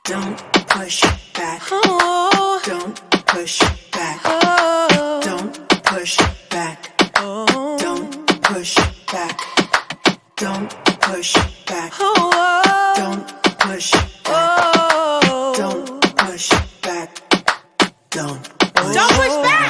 Don't push back. Oh. Don't push back. Oh. Don't push back. Oh. Don't push back. Don't push back. Oh. Don't push back. Oh. Don't push back. Don't push Don't push back.